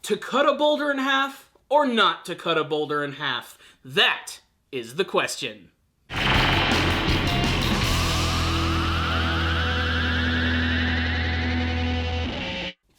To cut a boulder in half, or not to cut a boulder in half? That is the question.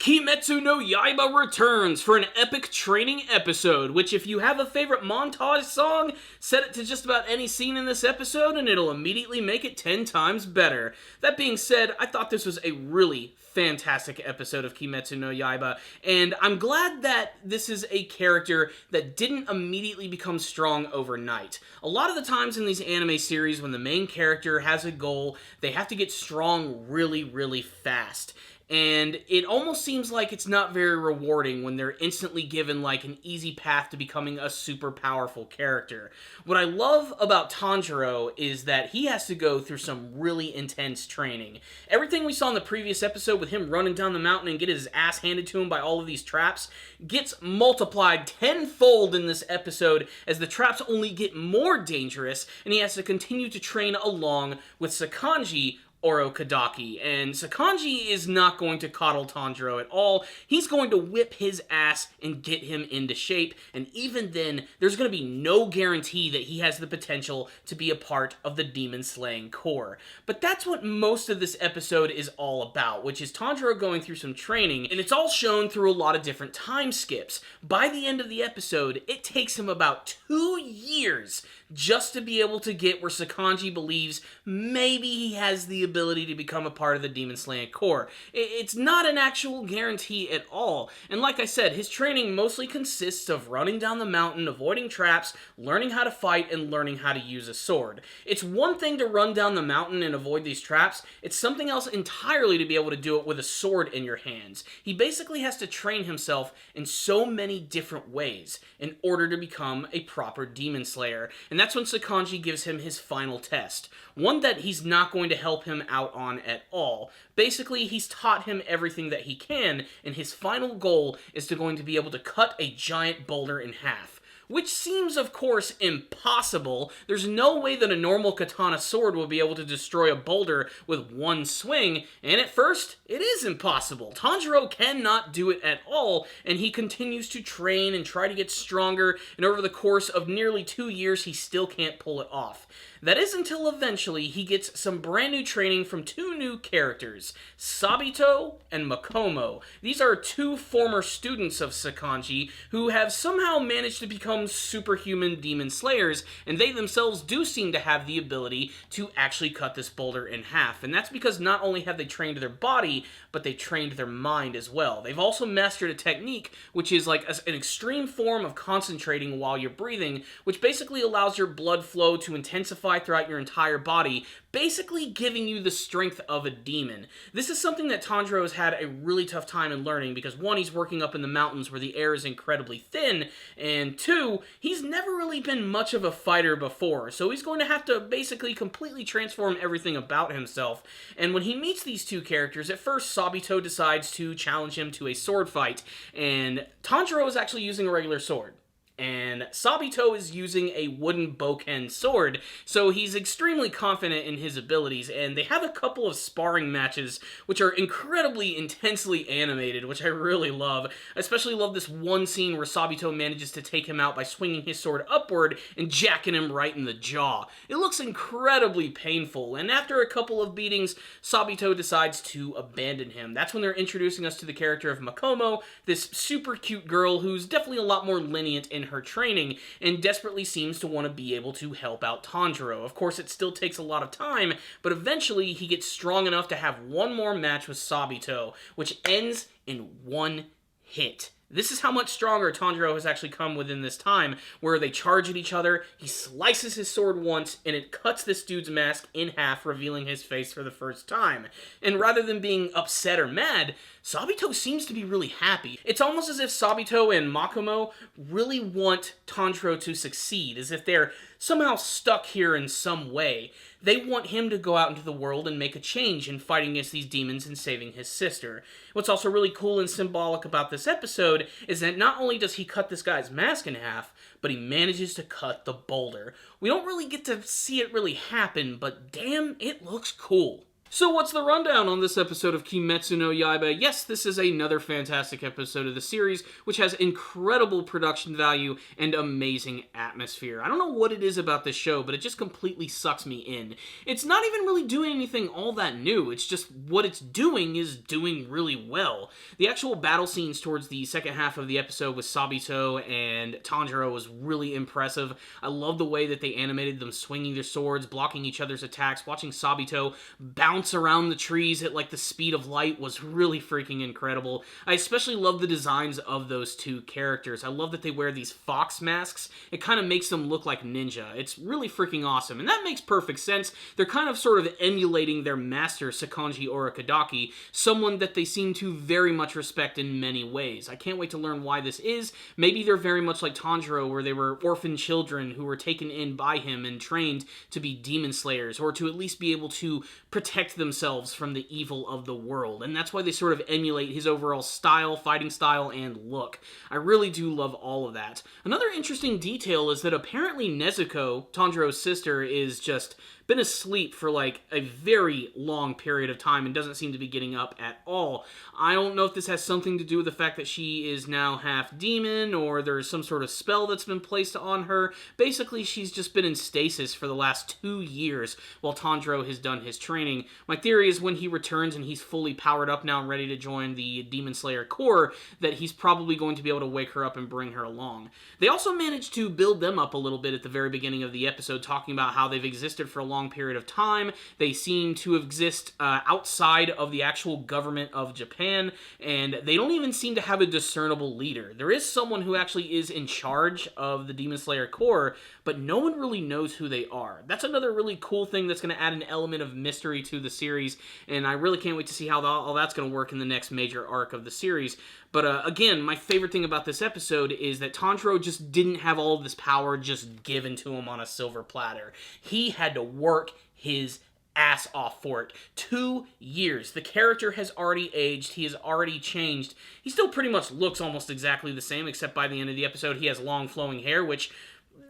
Kimetsu no Yaiba returns for an epic training episode, which if you have a favorite montage song, set it to just about any scene in this episode and it'll immediately make it 10 times better. That being said, I thought this was a really fantastic episode of Kimetsu no Yaiba, and I'm glad that this is a character that didn't immediately become strong overnight. A lot of the times in these anime series, when the main character has a goal, they have to get strong really, really fast. And it almost seems like it's not very rewarding when they're instantly given like an easy path to becoming a super powerful character. What I love about Tanjiro is that he has to go through some really intense training. Everything we saw in the previous episode with him running down the mountain and get his ass handed to him by all of these traps gets multiplied tenfold in this episode as the traps only get more dangerous and he has to continue to train along with Sakonji Urokodaki, and Sakonji is not going to coddle Tanjiro at all. He's going to whip his ass and get him into shape, and even then, there's going to be no guarantee that he has the potential to be a part of the demon-slaying corps. But that's what most of this episode is all about, which is Tanjiro going through some training, and it's all shown through a lot of different time skips. By the end of the episode, it takes him about 2 years just to be able to get where Sakonji believes maybe he has the ability to become a part of the Demon Slaying Corps. It's not an actual guarantee at all, and like I said, his training mostly consists of running down the mountain, avoiding traps, learning how to fight, and learning how to use a sword. It's one thing to run down the mountain and avoid these traps, it's something else entirely to be able to do it with a sword in your hands. He basically has to train himself in so many different ways in order to become a proper Demon Slayer, and that's when Sakonji gives him his final test. One that he's not going to help him out on at all. Basically, he's taught him everything that he can, and his final goal is going to be able to cut a giant boulder in half. Which seems, of course, impossible. There's no way that a normal katana sword will be able to destroy a boulder with one swing, and at first, it is impossible. Tanjiro cannot do it at all, and he continues to train and try to get stronger, and over the course of nearly 2 years, he still can't pull it off. That is until eventually he gets some brand new training from 2 new characters, Sabito and Makomo. These are 2 former students of Sakonji who have somehow managed to become superhuman demon slayers, and they themselves do seem to have the ability to actually cut this boulder in half. And that's because not only have they trained their body, but they trained their mind as well. They've also mastered a technique which is like an extreme form of concentrating while you're breathing, which basically allows your blood flow to intensify throughout your entire body, basically giving you the strength of a demon. This is something that Tanjiro has had a really tough time in learning because 1, he's working up in the mountains where the air is incredibly thin, and 2, he's never really been much of a fighter before, so he's going to have to basically completely transform everything about himself. And when he meets these 2 characters, at first Sabito decides to challenge him to a sword fight, and Tanjiro is actually using a regular sword. And Sabito is using a wooden bokken sword, so he's extremely confident in his abilities, and they have a couple of sparring matches which are incredibly intensely animated, which I really love. I especially love this one scene where Sabito manages to take him out by swinging his sword upward and jacking him right in the jaw. It looks incredibly painful, and after a couple of beatings, Sabito decides to abandon him. That's when they're introducing us to the character of Makomo, this super cute girl who's definitely a lot more lenient in her training and desperately seems to want to be able to help out Tanjiro. Of course, it still takes a lot of time, but eventually he gets strong enough to have one more match with Sabito, which ends in 1 hit. This is how much stronger Tanjiro has actually come within this time, where they charge at each other, he slices his sword once, and it cuts this dude's mask in half, revealing his face for the first time. And rather than being upset or mad, Sabito seems to be really happy. It's almost as if Sabito and Makomo really want Tanjiro to succeed, as if they're somehow stuck here in some way. They want him to go out into the world and make a change in fighting against these demons and saving his sister. What's also really cool and symbolic about this episode is that not only does he cut this guy's mask in half, but he manages to cut the boulder. We don't really get to see it really happen, but damn, it looks cool. So what's the rundown on this episode of Kimetsu no Yaiba? Yes, this is another fantastic episode of the series, which has incredible production value and amazing atmosphere. I don't know what it is about this show, but it just completely sucks me in. It's not even really doing anything all that new, it's just what it's doing is doing really well. The actual battle scenes towards the second half of the episode with Sabito and Tanjiro was really impressive. I love the way that they animated them swinging their swords, blocking each other's attacks, watching Sabito bounce around the trees at like the speed of light was really freaking incredible. I especially love the designs of those two characters. I love that they wear these fox masks. It kind of makes them look like ninja. It's really freaking awesome, and that makes perfect sense. They're kind of sort of emulating their master, Sakonji Urokodaki, someone that they seem to very much respect in many ways. I can't wait to learn why this is. Maybe they're very much like Tanjiro, where they were orphan children who were taken in by him and trained to be demon slayers, or to at least be able to protect themselves from the evil of the world, and that's why they sort of emulate his overall style, fighting style, and look. I really do love all of that. Another interesting detail is that apparently Nezuko, Tanjiro's sister, is just been asleep for like a very long period of time and doesn't seem to be getting up at all. I don't know if this has something to do with the fact that she is now half demon, or there's some sort of spell that's been placed on her. Basically, she's just been in stasis for the last 2 years while Tanjiro has done his training. My theory is when he returns and he's fully powered up now and ready to join the Demon Slayer Corps, that he's probably going to be able to wake her up and bring her along. They also managed to build them up a little bit at the very beginning of the episode, talking about how they've existed for a long period of time. They seem to exist outside of the actual government of Japan, and they don't even seem to have a discernible leader. There is someone who actually is in charge of the Demon Slayer Corps, but no one really knows who they are. That's another really cool thing that's going to add an element of mystery to the series, and I really can't wait to see how all that's going to work in the next major arc of the series. But again, my favorite thing about this episode is that Tanjiro just didn't have all of this power just given to him on a silver platter. He had to work his ass off for it. 2 years. The character has already aged. He has already changed. He still pretty much looks almost exactly the same, except by the end of the episode he has long flowing hair, which,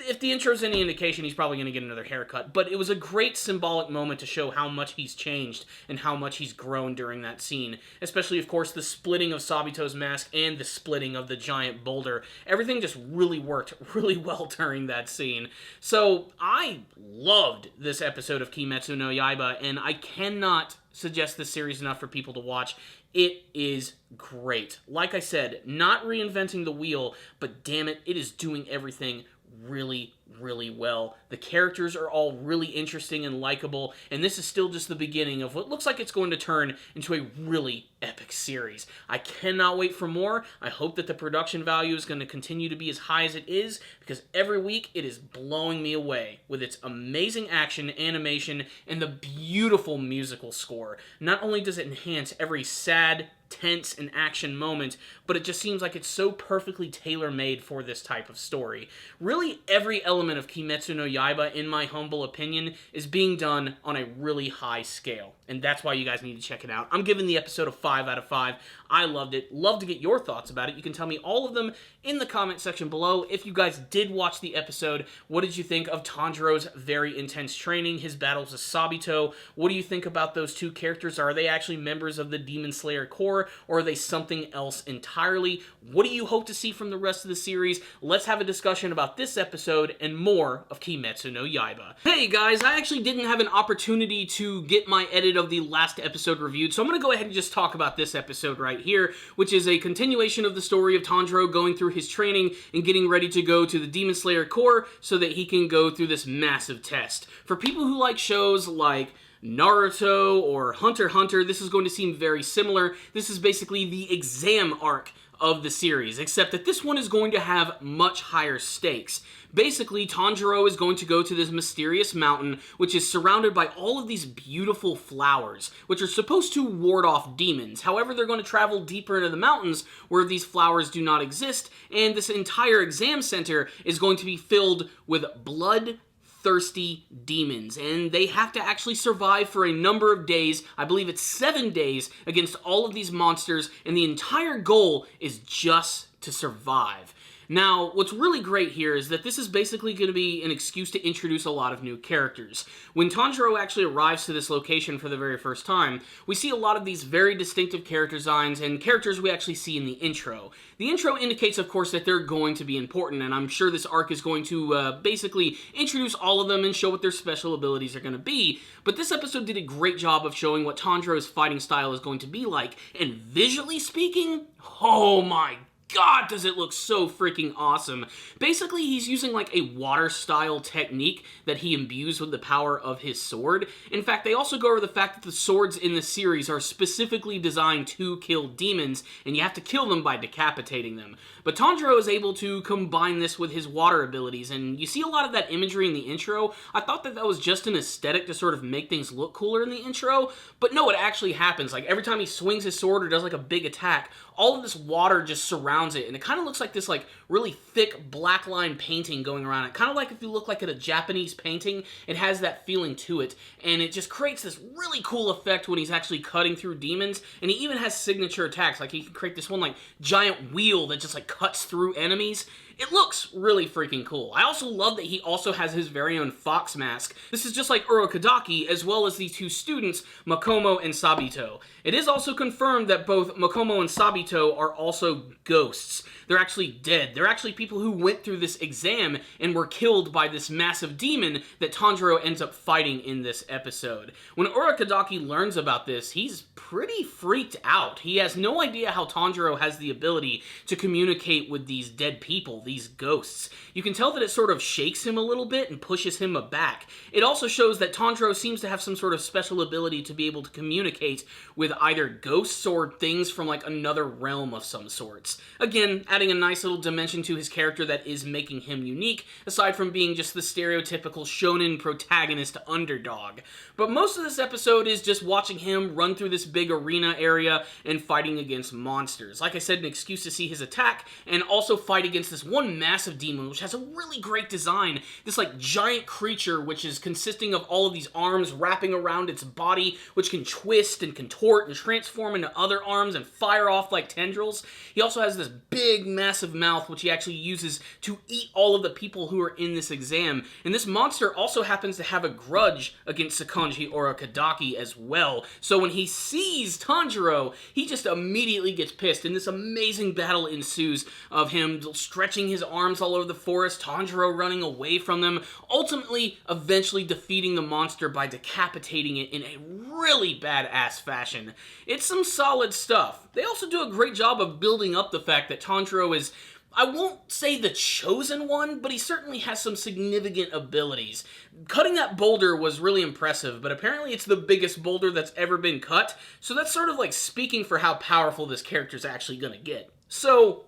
if the intro is any indication, he's probably going to get another haircut. But it was a great symbolic moment to show how much he's changed and how much he's grown during that scene. Especially, of course, the splitting of Sabito's mask and the splitting of the giant boulder. Everything just really worked really well during that scene. So, I loved this episode of Kimetsu no Yaiba, and I cannot suggest this series enough for people to watch. It is great. Like I said, not reinventing the wheel, but damn it, it is doing everything really, really well. The characters are all really interesting and likable, and this is still just the beginning of what looks like it's going to turn into a really epic series. I cannot wait for more. I hope that the production value is going to continue to be as high as it is, because every week it is blowing me away with its amazing action, animation, and the beautiful musical score. Not only does it enhance every sad, tense, and action moment, but it just seems like it's so perfectly tailor-made for this type of story. Really, every element of Kimetsu no Yaiba, in my humble opinion, is being done on a really high scale, and that's why you guys need to check it out. I'm giving the episode a 5 out of 5. I loved it. Love to get your thoughts about it. You can tell me all of them in the comment section below. If you guys did watch the episode, what did you think of Tanjiro's very intense training, his battles with Sabito? What do you think about those two characters? Are they actually members of the Demon Slayer Corps, or are they something else entirely? What do you hope to see from the rest of the series? Let's have a discussion about this episode and more of Kimetsu no Yaiba. Hey guys, I actually didn't have an opportunity to get my edit of the last episode reviewed, so I'm going to go ahead and just talk about this episode right here, which is a continuation of the story of Tanjiro going through his training and getting ready to go to the Demon Slayer Corps so that he can go through this massive test. For people who like shows like Naruto or Hunter x Hunter, this is going to seem very similar. This is basically the exam arc of the series, except that this one is going to have much higher stakes. Basically, Tanjiro is going to go to this mysterious mountain, which is surrounded by all of these beautiful flowers, which are supposed to ward off demons. However, they're going to travel deeper into the mountains where these flowers do not exist, and this entire exam center is going to be filled with blood-thirsty demons, and they have to actually survive for a number of days. I believe it's 7 days against all of these monsters, and the entire goal is just to survive. Now, what's really great here is that this is basically going to be an excuse to introduce a lot of new characters. When Tanjiro actually arrives to this location for the very first time, we see a lot of these very distinctive character designs and characters we actually see in the intro. The intro indicates, of course, that they're going to be important, and I'm sure this arc is going to basically introduce all of them and show what their special abilities are going to be, but this episode did a great job of showing what Tanjiro's fighting style is going to be like, and visually speaking, oh my God, does it look so freaking awesome. Basically, he's using like a water-style technique that he imbues with the power of his sword. In fact, they also go over the fact that the swords in the series are specifically designed to kill demons, and you have to kill them by decapitating them. But Tanjiro is able to combine this with his water abilities, and you see a lot of that imagery in the intro. I thought that that was just an aesthetic to sort of make things look cooler in the intro, but no, it actually happens. Like, every time he swings his sword or does like a big attack, all of this water just surrounds it, and it kind of looks like this like really thick black line painting going around it. Kind of like if you look like at a Japanese painting, it has that feeling to it, and it just creates this really cool effect when he's actually cutting through demons, and he even has signature attacks. Like, he can create this one like giant wheel that just like cuts through enemies. It looks really freaking cool. I also love that he also has his very own fox mask. This is just like Urokodaki, as well as the two students, Makomo and Sabito. It is also confirmed that both Makomo and Sabito are also ghosts. They're actually dead. They're actually people who went through this exam and were killed by this massive demon that Tanjiro ends up fighting in this episode. When Urokodaki learns about this, he's pretty freaked out. He has no idea how Tanjiro has the ability to communicate with these dead people, these ghosts. You can tell that it sort of shakes him a little bit and pushes him aback. It also shows that Tanjiro seems to have some sort of special ability to be able to communicate with either ghosts or things from like another realm of some sorts. Again, adding a nice little dimension to his character that is making him unique, aside from being just the stereotypical shonen protagonist underdog. But most of this episode is just watching him run through this big arena area and fighting against monsters. Like I said, an excuse to see his attack, and also fight against this one massive demon, which has a really great design. This like giant creature, which is consisting of all of these arms wrapping around its body, which can twist and contort and transform into other arms and fire off like tendrils. He also has this big, massive mouth, which he actually uses to eat all of the people who are in this exam. And this monster also happens to have a grudge against Sakonji Urokodaki as well. So when he sees Tanjiro, he just immediately gets pissed, and this amazing battle ensues of him stretching his arms all over the forest, Tanjiro running away from them, ultimately eventually defeating the monster by decapitating it in a really badass fashion. It's some solid stuff. They also do a great job of building up the fact that Tanjiro is, I won't say the chosen one, but he certainly has some significant abilities. Cutting that boulder was really impressive, but apparently it's the biggest boulder that's ever been cut, so that's sort of like speaking for how powerful this character's actually gonna get. So,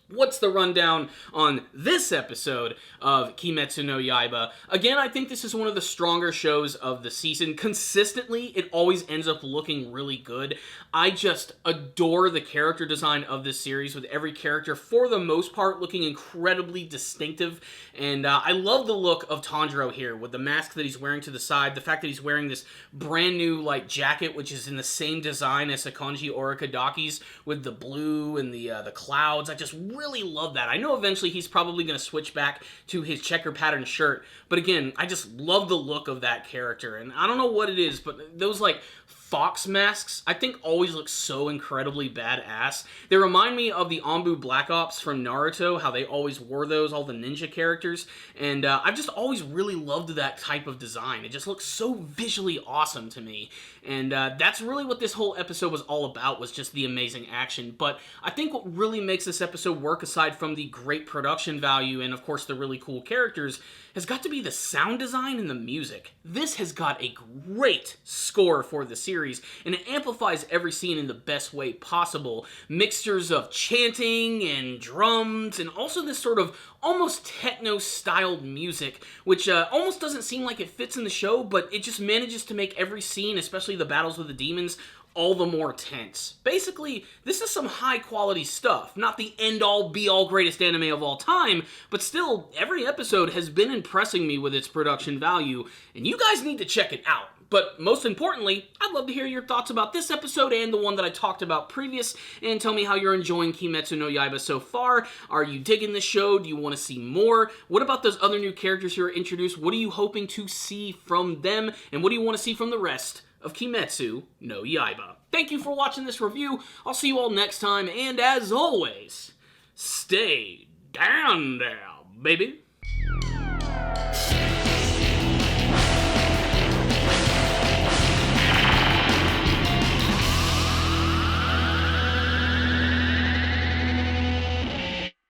what's the rundown on this episode of Kimetsu no Yaiba? Again, I think this is one of the stronger shows of the season. Consistently, it always ends up looking really good. I just adore the character design of this series, with every character, for the most part, looking incredibly distinctive. And I love the look of Tanjiro here, with the mask that he's wearing to the side, the fact that he's wearing this brand new like jacket, which is in the same design as Sakonji Urokodaki's, with the blue and the clouds. I just really love that. I know eventually he's probably going to switch back to his checker pattern shirt, but again, I just love the look of that character, and I don't know what it is, but those like fox masks, I think, always look so incredibly badass. They remind me of the Anbu Black Ops from Naruto, how they always wore those, all the ninja characters, and I've just always really loved that type of design. It just looks so visually awesome to me, and that's really what this whole episode was all about, was just the amazing action. But I think what really makes this episode work, aside from the great production value and, of course, the really cool characters, has got to be the sound design and the music. This has got a great score for the series, and it amplifies every scene in the best way possible. Mixtures of chanting and drums, and also this sort of almost techno-styled music, which almost doesn't seem like it fits in the show, but it just manages to make every scene, especially the battles with the demons, all the more tense. Basically, this is some high-quality stuff. Not the end-all, be-all greatest anime of all time, but still, every episode has been impressing me with its production value, and you guys need to check it out. But most importantly, I'd love to hear your thoughts about this episode and the one that I talked about previous, and tell me how you're enjoying Kimetsu no Yaiba so far. Are you digging the show? Do you want to see more? What about those other new characters who are introduced? What are you hoping to see from them? And what do you want to see from the rest of Kimetsu no Yaiba? Thank you for watching this review. I'll see you all next time, and as always, stay down there, baby.